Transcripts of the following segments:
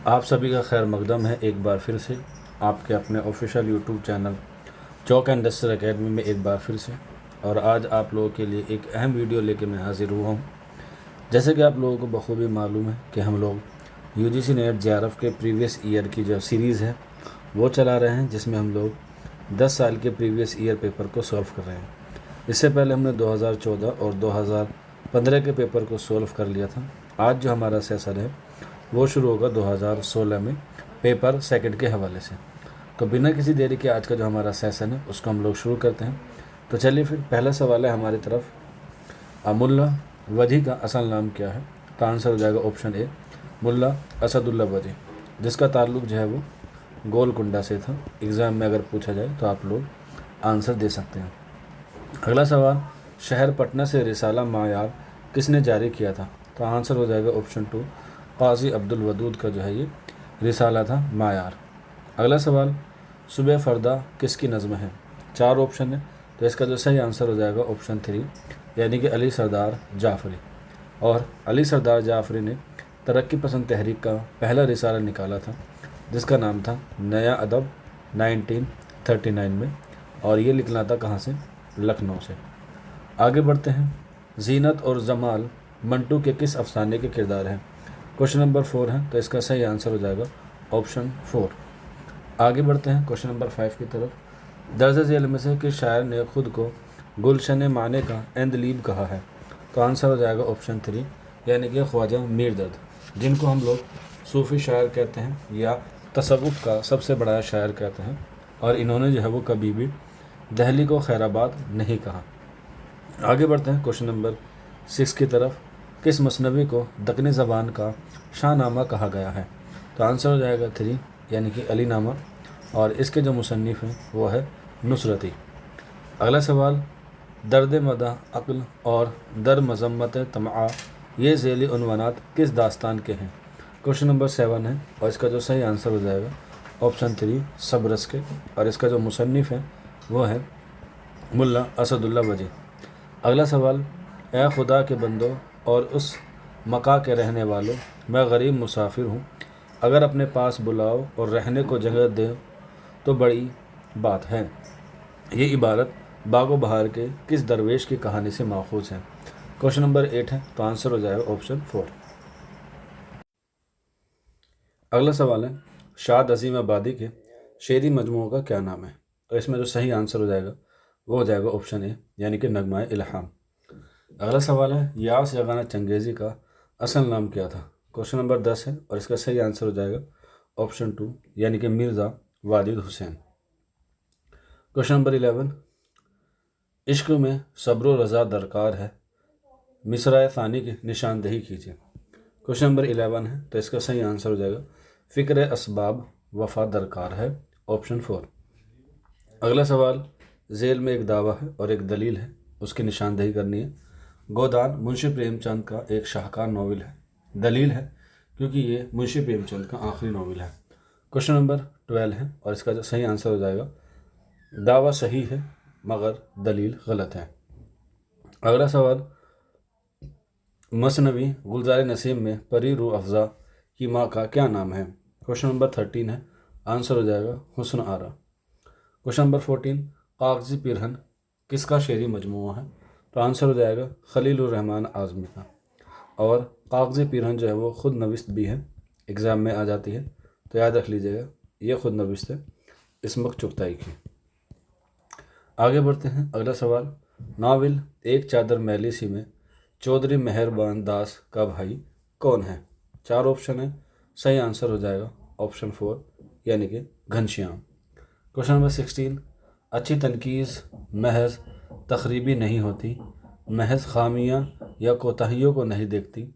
آپ سبھی کا خیر مقدم ہے ایک بار پھر سے آپ کے اپنے official YouTube channel Chowk and duster academy میں ایک بار پھر سے، اور آج آپ لوگوں کے لیے ایک اہم ویڈیو لے کے میں حاضر ہوا ہوں۔ جیسے کہ آپ لوگوں کو بخوبی معلوم ہے کہ ہم لوگ U G C NET J R F کے پریویس ایئر کی جو سیریز ہے وہ چلا رہے ہیں، جس میں ہم لوگ 10 سال کے پریویس ایئر پیپر کو سولو کر رہے ہیں۔ اس سے پہلے ہم نے 2014 اور 2015 کے پیپر کو سولو کر لیا تھا۔ آج جو ہمارا سیشن ہے وہ شروع ہوگا 2016 میں پیپر سیکنڈ کے حوالے سے۔ تو بنا کسی دیری کے آج کا جو ہمارا سیشن ہے اس کو ہم لوگ شروع کرتے ہیں۔ تو چلیے پھر پہلا سوال ہے ہماری طرف، ملا وجی کا اصل نام کیا ہے؟ تو آنسر ہو جائے گا آپشن اے، ملا اسد اللہ وجی، جس کا تعلق جو ہے وہ گولکنڈہ سے تھا۔ ایگزام میں اگر پوچھا جائے تو آپ لوگ آنسر دے سکتے ہیں۔ اگلا سوال، شہر پٹنہ سے رسالہ معیار کس نے جاری کیا تھا؟ تو آنسر ہو جائے گا آپشن 2، قاضی عبدالودود کا جو ہے یہ رسالہ تھا معیار۔ اگلا سوال، صبح فردا کس کی نظم ہے؟ 4 آپشن ہے، تو اس کا جو صحیح آنسر ہو جائے گا آپشن 3، یعنی کہ علی سردار جعفری۔ اور علی سردار جعفری نے ترقی پسند تحریک کا پہلا رسالہ نکالا تھا، جس کا نام تھا نیا ادب 1939 میں، اور یہ لکھنا تھا کہاں سے؟ لکھنؤ سے۔ آگے بڑھتے ہیں، زینت اور جمال منٹو کے کس افسانے کے کردار ہیں؟ کوشچن نمبر 4 ہے، تو اس کا صحیح آنسر ہو جائے گا آپشن 4۔ آگے بڑھتے ہیں کوشچن نمبر 5 کی طرف، درج ذیل میں سے کس شاعر نے خود کو گلشن معنی کا ایندلیب کہا ہے؟ تو آنسر ہو جائے گا آپشن 3، یعنی کہ خواجہ میر درد، جن کو ہم لوگ صوفی شاعر کہتے ہیں یا تصوف کا سب سے بڑا شاعر کہتے ہیں، اور انہوں نے جو ہے وہ کبھی بھی دہلی کو خیر آباد نہیں کہا۔ آگے بڑھتے ہیں کوشچن نمبر 6 کی طرف، کس مثنوی کو دکنی زبان کا شاہ نامہ کہا گیا ہے؟ تو آنسر ہو جائے گا 3، یعنی کہ علی نامہ، اور اس کے جو مصنف ہیں وہ ہے نصرتی۔ اگلا سوال، درد مدح عقل اور در مذمت طمع یہ ذیلی عنوانات کس داستان کے ہیں؟ کوشچن نمبر 7 ہے، اور اس کا جو صحیح آنسر ہو جائے گا آپشن 3، صبرس کے، اور اس کا جو مصنف ہے وہ ہے ملا اسد اللہ وجی۔ اگلا سوال، اے خدا کے بندو اور اس مکہ کے رہنے والوں، میں غریب مسافر ہوں، اگر اپنے پاس بلاؤ اور رہنے کو جگہ دے تو بڑی بات ہے۔ یہ عبارت باغ و بہار کے کس درویش کی کہانی سے ماخوذ ہے؟ کوشچن نمبر 8 ہے، تو آنسر ہو جائے گا آپشن 4۔ اگلا سوال ہے، شاد عظیم آبادی کے شعری مجموعوں کا کیا نام ہے؟ تو اس میں جو صحیح آنسر ہو جائے گا وہ ہو جائے گا آپشن اے، یعنی کہ نغمہ الہام۔ اگلا سوال ہے، یاس یگانہ چنگیزی کا اصل نام کیا تھا؟ کوشچن نمبر 10 ہے، اور اس کا صحیح آنسر ہو جائے گا آپشن 2، یعنی کہ مرزا واجد حسین۔ کوشچن نمبر 11، عشق میں صبر و رضا درکار ہے، مصرع ثانی کی نشاندہی کیجیے۔ کوشچن نمبر 11 ہے، تو اس کا صحیح آنسر ہو جائے گا فکر اسباب وفا درکار ہے، آپشن 4۔ اگلا سوال، ذیل میں ایک دعویٰ ہے اور ایک دلیل ہے، اس کی نشاندہی کرنی ہے۔ گودان منشی پریم چند کا ایک شاہکار ناول ہے، دلیل ہے کیونکہ یہ منشی پریم چند کا آخری ناول ہے۔ کوشچن نمبر 12 ہے، اور اس کا جو صحیح آنسر ہو جائے گا دعویٰ صحیح ہے مگر دلیل غلط ہے۔ اگلا سوال، مثنوی گلزار نسیم میں پری روح افزا کی ماں کا کیا نام ہے؟ کوشچن نمبر 13 ہے، آنسر ہو جائے گا حسن آرا۔ کوشچن نمبر 14، کاغذی پیرہن کس کا شعری مجموعہ ہے؟ تو آنسر ہو جائے گا خلیل الرحمن اعظمی کا، اور کاغذی پیرہن جو ہے وہ خود نوشت بھی ہے، ایگزام میں آ جاتی ہے، تو یاد رکھ لیجیے گا یہ خود نوشت ہے اسمک چغتائی کی۔ آگے بڑھتے ہیں، اگلا سوال، ناول ایک چادر میلی سی میں چودھری مہربان داس کا بھائی کون ہے؟ 4 آپشن ہے، صحیح آنسر ہو جائے گا آپشن 4، یعنی کہ گھنشیام۔ کوشچن نمبر 16، اچھی تنقید محض تخریبی نہیں ہوتی، محض خامیاں یا کوتاہیوں کو نہیں دیکھتی،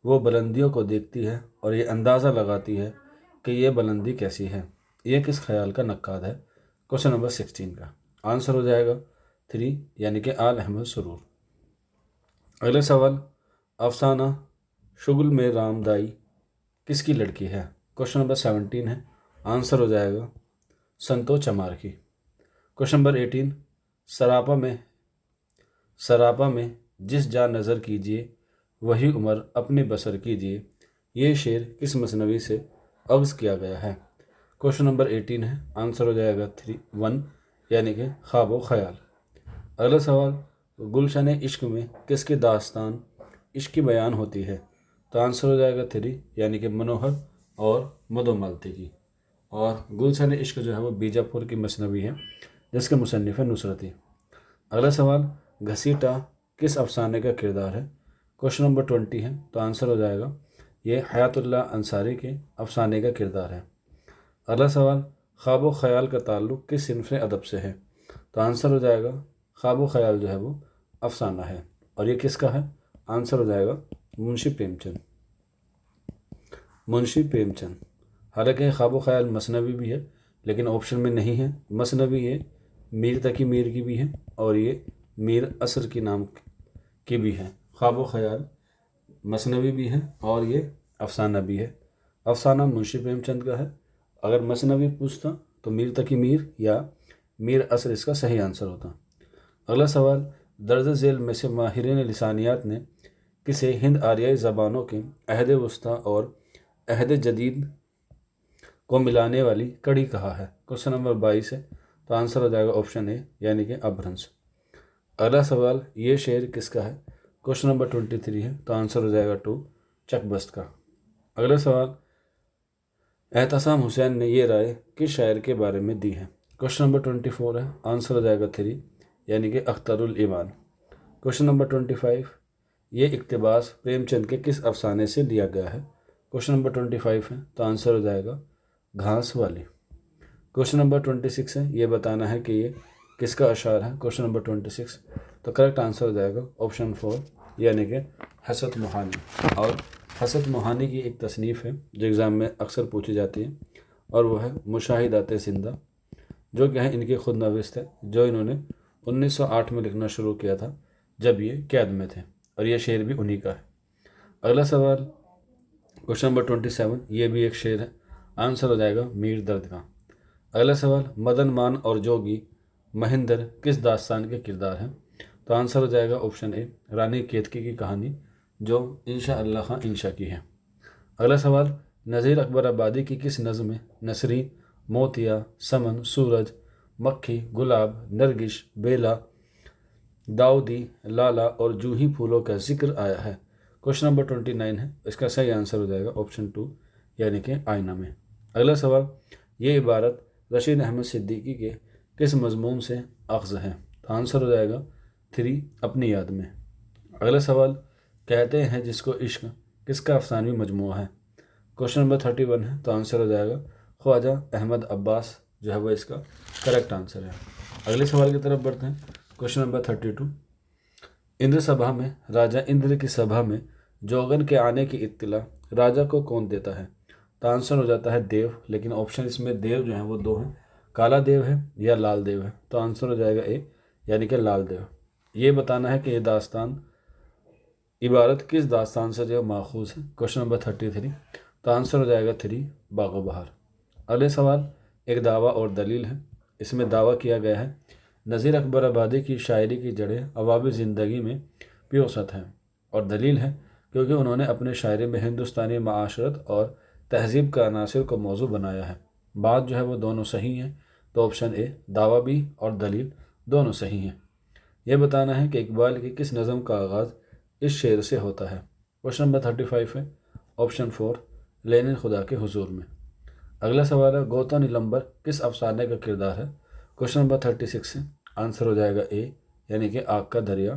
وہ بلندیوں کو دیکھتی ہے اور یہ اندازہ لگاتی ہے کہ یہ بلندی کیسی ہے، یہ کس خیال کا نقاد ہے؟ کوشچن نمبر 16 کا آنسر ہو جائے گا 3، یعنی کہ آل احمد سرور۔ اگلے سوال، افسانہ شگل میں رام دائی کس کی لڑکی ہے؟ کوشچن نمبر 17 ہے، آنسر ہو جائے گا سنتو چمار کی۔ کوشچن نمبر 18، سراپا میں جس جا نظر کیجیے وہی عمر اپنی بسر کیجیے، یہ شعر کس مثنوی سے अक्स किया गया है। क्वेश्चन नंबर 18 है, आंसर हो जाएगा 1 यानी कि ख्वाब व ख्याल। अगला सवाल, गुलशन इश्क में किसकी दास्तान इश्क की बयान होती है? तो आंसर हो जाएगा 3 यानी कि मनोहर और मधुमालती की। और गुलशन इश्क जो है वो बीजापुर की मसनवी है जिसके मुसन्निफ है नुसरती। अगला सवाल, घसीटा किस अफसाने का किरदार है? क्वेश्चन नंबर 20 है, तो आंसर हो जाएगा ये हयातुल्लाह अंसारी के अफसाने का किरदार है। अगला सवाल, ख्वाब व ख्याल का ताल्लुक़ किस सिनफ़ अदब से है? तो आंसर हो जाएगा ख्वाब व ख्याल जो है वो अफसाना है। और ये किसका है? आंसर हो जाएगा मुंशी प्रेमचंद। मुंशी प्रेमचंद। हालांकि ख्वाब व ख्याल मसनवी भी है लेकिन ऑप्शन में नहीं है। मसनवी ये मीर तकी मीर की भी है और ये मीर असर की नाम की भी है। ख्वाब व ख्याल मसनवी भी है और ये अफसाना भी है। अफसाना मुंशी प्रेमचंद का है। अगर मसनवी पूछता तो मीर तकी मीर या मीर असर इसका सही आंसर होता। अगला सवाल, दर्ज झेल में से माहिरीन लिसानियात ने किसे हिंद आरियाई ज़बानों के अहद वस्ता और अहद जदीद को मिलाने वाली कड़ी कहा है? क्वेश्चन नंबर 22 है, तो आंसर हो जाएगा ऑप्शन ए यानी कि अभ्रंश। अगला सवाल, ये शेर किसका है? क्वेश्चन नंबर 23 है, तो आंसर हो जाएगा 2 चकबस्त का। अगला सवाल, एहतसाम हुसैन ने ये राय किस शायर के बारे में दी है? क्वेश्चन नंबर 24 है, आंसर हो जाएगा 3 यानी कि अख्तरुल ईमान। क्वेश्चन नंबर 25, ये इक्तबास प्रेमचंद के किस अफसाने से लिया गया है? क्वेश्चन नंबर 25 है, तो आंसर हो जाएगा घास वाली। क्वेश्चन नंबर 26 है, ये बताना है कि ये किसका अशार है? क्वेश्चन नंबर 26, तो करेक्ट आंसर हो जाएगा ऑप्शन 4 यानी कि हसरत मोहानी। और हसरत मोहानी की एक तसनीफ़ है जो एग्ज़ाम में अक्सर पूछी जाती है और वो है मुशाहिदात ज़िंदा, जो कि है इनकी खुद नविस्त है जो इन्होंने 1908 में लिखना शुरू किया था जब ये कैद में थे और ये शेर भी उन्हीं का है। अगला सवाल, क्वेश्चन नंबर 27, ये भी एक शेर है, आंसर हो जाएगा मीर दर्द का। अगला सवाल, मदन मान और जोगी महेंद्र किस दास्तान के किरदार हैं? तो आंसर हो जाएगा ऑप्शन ए रानी केतकी की कहानी जो इंशा अल्लाह खां इंशा की है। अगला सवाल, नज़ीर अकबर आबादी की किस नज़्म में नसरी, मोतिया, समन, सूरज, मक्खी, गुलाब, नरगिश, बेला, दाऊदी, लाला और जूही फूलों का जिक्र आया है? क्वेश्चन नंबर 29 है, इसका सही आंसर हो जाएगा ऑप्शन 2 यानी कि आईना में। अगला सवाल, ये इबारत रशीद अहमद सिद्दीकी के किस मजमून से अख्ज़ है? तो आंसर हो जाएगा 3 अपनी याद में। अगला सवाल, कहते हैं जिसको इश्क किसका अफसानवी मजमूआ है? क्वेश्चन नंबर 31 है, तो आंसर हो जाएगा ख्वाजा अहमद अब्बास जो है वो इसका करेक्ट आंसर है। अगले सवाल की तरफ बढ़ते हैं। क्वेश्चन नंबर 32, इंद्र सभा में राजा इंद्र की सभा में जोगन के आने की इत्तला राजा को कौन देता है? तो आंसर हो जाता है देव, लेकिन ऑप्शन इसमें देव जो है वो 2 हैं, काला देव है या लाल देव है। तो आंसर हो जाएगा ए यानी कि लाल देव। ये बताना है कि ये दास्तान इबारत किस दास्तान से जो माखूज है? क्वेश्चन नंबर 33, तो आंसर हो जाएगा 3 बागो बहार। अगले सवाल, एक दावा और दलील है। इसमें दावा किया गया है नज़ीर अकबर आबादी की शायरी की जड़ें अवामी ज़िंदगी में प्योसत हैं, और दलील है क्योंकि उन्होंने अपने शायरी में हिंदुस्तानी माशरत और तहज़ीब का अनासर को मौजू बनाया है। बात जो है वो दोनों सही हैं, तो ऑप्शन ए दावा भी और दलील दोनों सही हैं। यह बताना है कि इकबाल की किस नज़म का आगाज़ इस शेर से होता है? क्वेश्चन नंबर 35 है, ऑप्शन 4 लेनिन खुदा के हुजूर में। अगला सवाल है, गौता नीलंबर किस अफसाने का किरदार है? क्वेश्चन नंबर 36 है, आंसर हो जाएगा ए यानी कि आग का दरिया।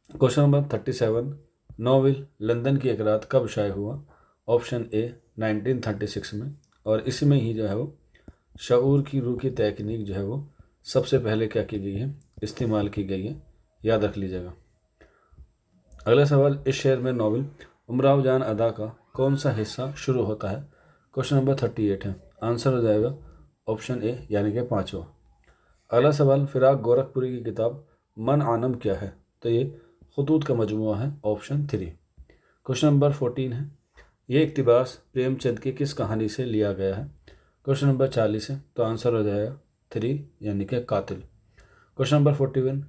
क्वेश्चन नंबर 37, नोवेल लंदन की एक रात कब शाये हुआ? ऑप्शन ए 1936 में, और इसमें ही जो है वो शऊर की रूह की तकनीक जो है वो सबसे पहले क्या की गई है? इस्तेमाल की गई है, याद रख लीजिएगा। अगला सवाल, इस शेर में नोवेल उमराव जान अदा का कौन सा हिस्सा शुरू होता है? क्वेश्चन नंबर 38 है, आंसर हो जाएगा ऑप्शन ए यानी कि 5वां। अगला सवाल, फिराक गोरखपुरी की किताब मन आनम क्या है? तो ये खतूत का मजमुआ है, ऑप्शन 3। क्वेश्चन नंबर 14 है, ये इक्तिबास प्रेमचंद की किस कहानी से लिया गया है? क्वेश्चन नंबर 40 है, तो आंसर हो जाएगा 3 यानी कि कातिल। क्वेश्चन नंबर 41,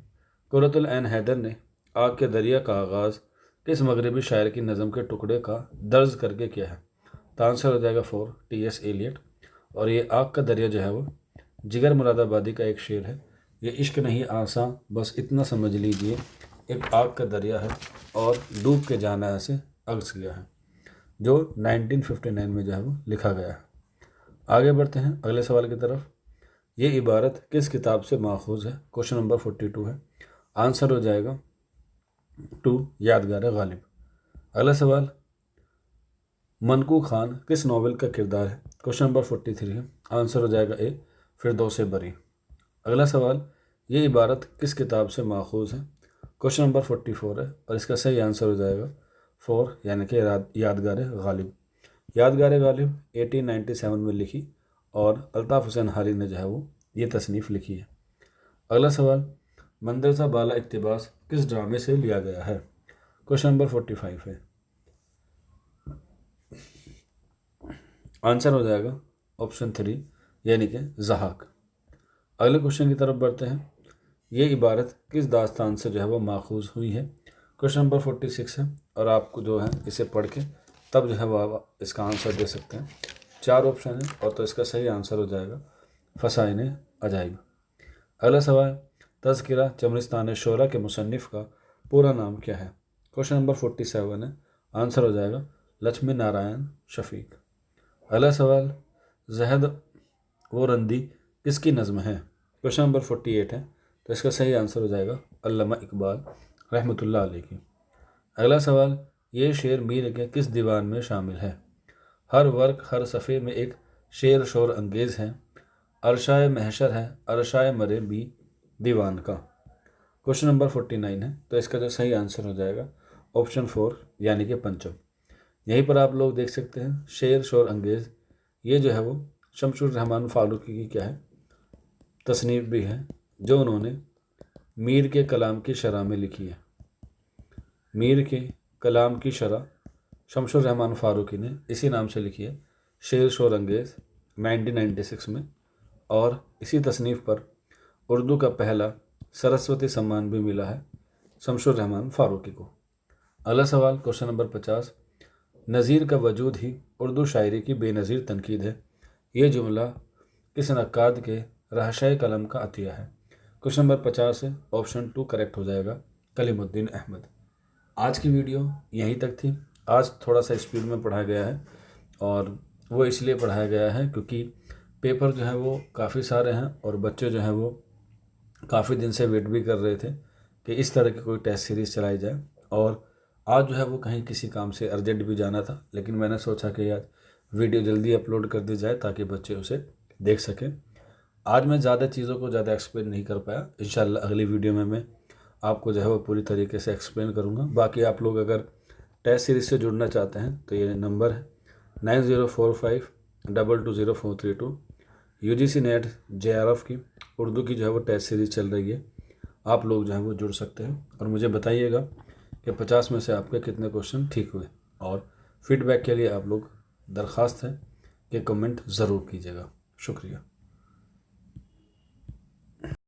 कुर्रतुल ऐन हैदर ने आग के दरिया का आगाज़ किस मगरबी शायर की नज़म के टुकड़े का दर्ज करके किया है? तो आंसर हो जाएगा 4 टी.एस. एलियट। और ये आग का दरिया जो है वो जिगर मुरादाबादी का एक शेर है। ये इश्क नहीं आसां बस इतना समझ लीजिए, एक आग का दरिया है और डूब के जाना ऐसे अग्स गया है, जो 1959 में जो है वो लिखा गया है। आगे बढ़ते हैं अगले सवाल की तरफ। ये इबारत किस किताब से माखूज है? क्वेश्चन नंबर 42 है। आंसर हो जाएगा 2 यादगार गालिब। अगला सवाल, मनकू खान किस नॉवेल का किरदार है? क्वेश्चन नंबर 43 है। आंसर हो जाएगा ए फिरदौस बरी। अगला सवाल, ये इबारत किस किताब से माखूज है? क्वेश्चन नंबर 44 है और इसका सही आंसर हो जाएगा 4 यानी कि यादगार गालिब। यादगार गालिब 1897 में लिखी और अल्ताफ़ हुसैन हाली ने जो है वो ये तसनीफ़ लिखी है। अगला सवाल, मंदरजा बाला इक़्तिबास किस ड्रामे से लिया गया है? क्वेश्चन नंबर 45 है। आंसर हो जाएगा ऑप्शन 3 यानी कि ज़हाक। अगले क्वेश्चन की तरफ बढ़ते हैं। ये इबारत किस दास्तान से जो है वो माखूज हुई है? क्वेश्चन नंबर 46 है और आपको जो है इसे पढ़ के तब जो है वो आप इसका आंसर दे सकते हैं। 4 ऑप्शन है और तो इसका सही आंसर हो जाएगा फ़साइन अजाइब। अगला सवाल, तज़किरा चमरिस्तान शोरा के मुसन्निफ़ का पूरा नाम क्या है? क्वेश्चन नंबर 47 है। आंसर हो जाएगा लक्ष्मी नारायण शफ़ीक। अगला सवाल, ज़हद वो रंदी किसकी नज़्म है? क्वेश्चन नंबर 48 है तो इसका सही आंसर हो जाएगा अल्लामा इकबाल रहमतुल्लाह अलैह की। अगला सवाल, ये शेर मीर के किस दीवान में शामिल है? हर वर्क हर सफ़े में एक शेर शोर अंगेज़ है, अरशाए महशर है, अरशाए मरे भी दीवान का। क्वेश्चन नंबर 49 है तो इसका जो सही आंसर हो जाएगा ऑप्शन 4 यानी कि पंचम। यहीं पर आप लोग देख सकते हैं शेर शोर अंगेज़, ये जो है वो शमशुर रहमान फारूकी की क्या है तसनीफ़ भी है, जो उन्होंने मीर के कलाम की शरह में लिखी है। मीर के कलाम की शरह शमशुर रहमान फारूकी ने इसी नाम से लिखी है, शेर शोर अंगेज़ 1996 में। और इसी तसनीफ़ पर उर्दू का पहला सरस्वती सम्मान भी मिला है शमशुर रहमान फारूकी को। अगला सवाल क्वेश्चन नंबर 50, नज़ीर का वजूद ही उर्दू शायरी की बेनज़ीर तनकीद है, ये जुमला किस नक्काद के रहशाए कलम का अतिया है? क्वेश्चन नंबर 50 है, ऑप्शन 2 करेक्ट हो जाएगा कलीमुद्दीन अहमद। आज की वीडियो यहीं तक थी। आज थोड़ा सा स्पीड में पढ़ाया गया है और वो इसलिए पढ़ाया गया है क्योंकि पेपर जो है वो काफ़ी सारे हैं और बच्चे जो हैं वो काफ़ी दिन से वेट भी कर रहे थे कि इस तरह की कोई टेस्ट सीरीज़ चलाई जाए। और आज जो है वो कहीं किसी काम से अर्जेंट भी जाना था, लेकिन मैंने सोचा कि आज वीडियो जल्दी अपलोड कर दी जाए ताकि बच्चे उसे देख सकें। आज मैं ज़्यादा चीज़ों को ज़्यादा एक्सप्लेन नहीं कर पाया। इंशाल्लाह अगली वीडियो में मैं आपको जो है वो पूरी तरीके से एक्सप्लेन करूँगा। बाकी आप लोग अगर टेस्ट सीरीज़ से जुड़ना चाहते हैं तो ये नंबर है 9045220432। UGC नेट JRF की उर्दू की जो है वो टेस्ट सीरीज़ चल रही है, आप लोग जो है वो जुड़ सकते हैं। और मुझे बताइएगा कि 50 में से आपके कितने क्वेश्चन ठीक हुए। और फीडबैक के लिए आप लोग दरख्वास्त है कि कमेंट ज़रूर कीजिएगा। शुक्रिया।